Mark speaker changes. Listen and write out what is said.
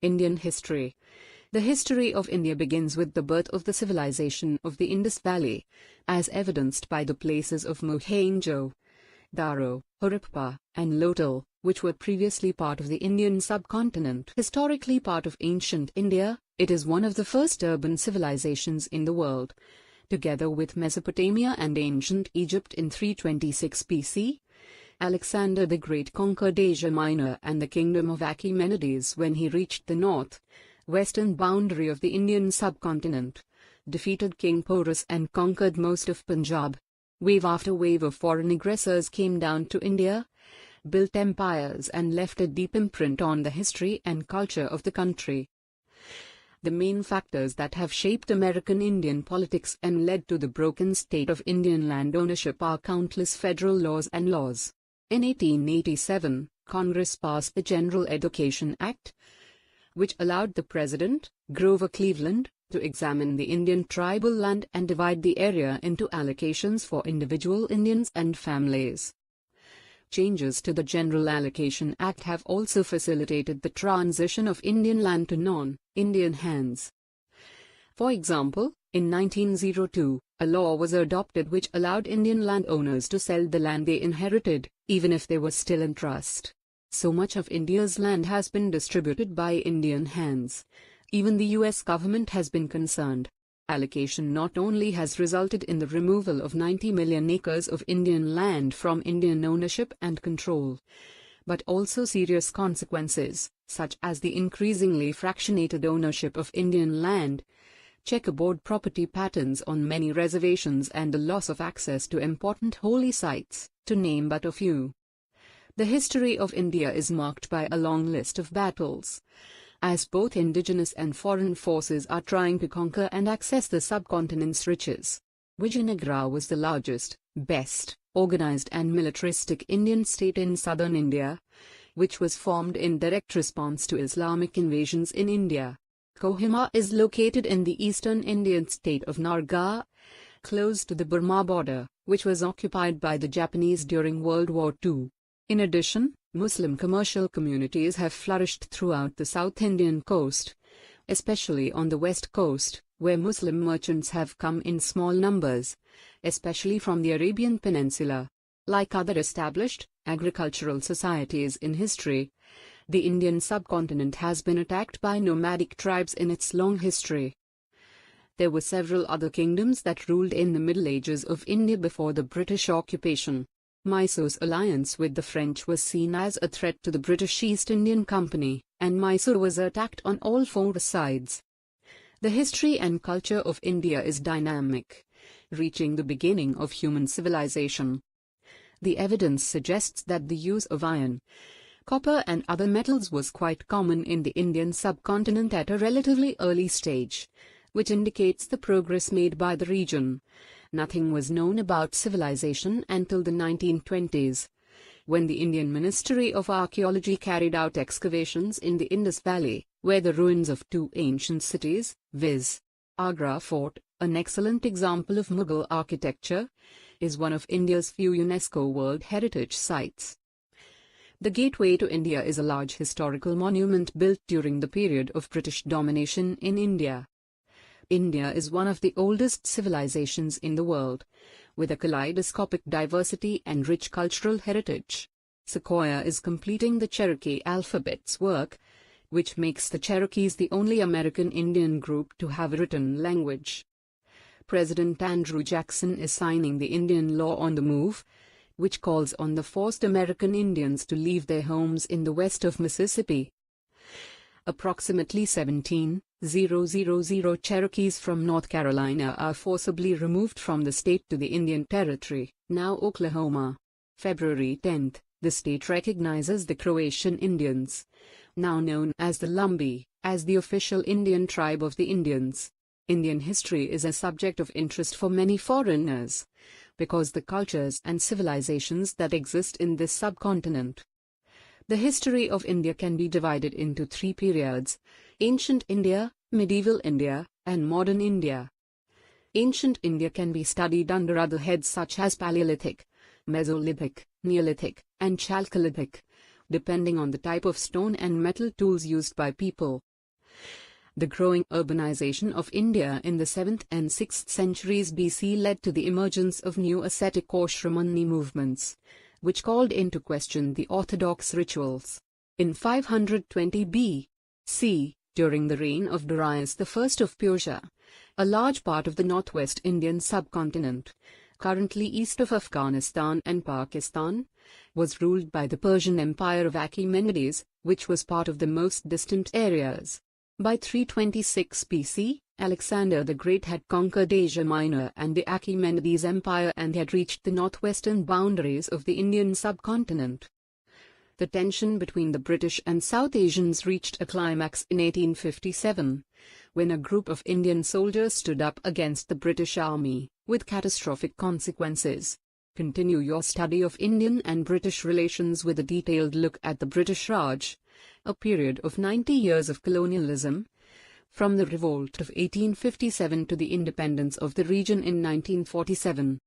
Speaker 1: Indian history. The history of India begins with the birth of the civilization of the Indus Valley, as evidenced by the places of Mohenjo-daro, Harappa, and Lothal, which were previously part of the Indian subcontinent. Historically part of ancient India, it is one of the first urban civilizations in the world. Together with Mesopotamia and ancient Egypt in 326 BC, Alexander the Great conquered Asia Minor and the kingdom of Achaemenides when he reached the north-western boundary of the Indian subcontinent, defeated King Porus and conquered most of Punjab. Wave after wave of foreign aggressors came down to India, built empires and left a deep imprint on the history and culture of the country. The main factors that have shaped American Indian politics and led to the broken state of Indian land ownership are countless federal laws and laws. In 1887, Congress passed the General Education Act, which allowed the President, Grover Cleveland, to examine the Indian tribal land and divide the area into allocations for individual Indians and families. Changes to the General Allocation Act have also facilitated the transition of Indian land to non-Indian hands. For example, in 1902, a law was adopted which allowed Indian landowners to sell the land they inherited, even if they were still in trust. So much of India's land has been distributed by Indian hands. Even the US government has been concerned. Allocation not only has resulted in the removal of 90 million acres of Indian land from Indian ownership and control, but also serious consequences, such as the increasingly fractionated ownership of Indian land, checkerboard property patterns on many reservations and the loss of access to important holy sites, to name but a few. The history of India is marked by a long list of battles, as both indigenous and foreign forces are trying to conquer and access the subcontinent's riches. Vijayanagara was the largest, best organized and militaristic Indian state in southern India, which was formed in direct response to Islamic invasions in India. Kohima is located in the eastern Indian state of Nargar, close to the Burma border, which was occupied by the Japanese during World War II. In addition, Muslim commercial communities have flourished throughout the South Indian coast, especially on the west coast, where Muslim merchants have come in small numbers, especially from the Arabian Peninsula. Like other established agricultural societies in history, the Indian subcontinent has been attacked by nomadic tribes in its long history. There were several other kingdoms that ruled in the Middle Ages of India before the British occupation. Mysore's alliance with the French was seen as a threat to the British East Indian Company, and Mysore was attacked on all four sides. The history and culture of India is dynamic, reaching the beginning of human civilization. The evidence suggests that the use of iron, copper and other metals was quite common in the Indian subcontinent at a relatively early stage, which indicates the progress made by the region. Nothing was known about civilization until the 1920s, when the Indian Ministry of Archaeology carried out excavations in the Indus Valley, where the ruins of two ancient cities, viz. Agra Fort, an excellent example of Mughal architecture, is one of India's few UNESCO World Heritage Sites. The Gateway to India is a large historical monument built during the period of British domination in India. India is one of the oldest civilizations in the world, with a kaleidoscopic diversity and rich cultural heritage. Sequoia is completing the Cherokee alphabet's work, which makes the Cherokees the only American Indian group to have a written language. President Andrew Jackson is signing the Indian Law on the Move, which calls on the forced American Indians to leave their homes in the west of Mississippi. Approximately 17,000 Cherokees from North Carolina are forcibly removed from the state to the Indian Territory, now Oklahoma. February 10, the state recognizes the Croatian Indians, now known as the Lumbee, as the official Indian tribe of the Indians. Indian history is a subject of interest for many foreigners, because the cultures and civilizations that exist in this subcontinent. The history of India can be divided into three periods: Ancient India, Medieval India, and Modern India. Ancient India can be studied under other heads such as Paleolithic, Mesolithic, Neolithic, and Chalcolithic, depending on the type of stone and metal tools used by people. The growing urbanization of India in the 7th and 6th centuries BC led to the emergence of new ascetic or Shramani movements, which called into question the orthodox rituals. In 520 B.C., during the reign of Darius I of Persia, a large part of the northwest Indian subcontinent, currently east of Afghanistan and Pakistan, was ruled by the Persian Empire of Achaemenides, which was part of the most distant areas. By 326 BC, Alexander the Great had conquered Asia Minor and the Achaemenides Empire and had reached the northwestern boundaries of the Indian subcontinent. The tension between the British and South Asians reached a climax in 1857, when a group of Indian soldiers stood up against the British Army, with catastrophic consequences. Continue your study of Indian and British relations with a detailed look at the British Raj, a period of 90 years of colonialism, from the revolt of 1857 to the independence of the region in 1947.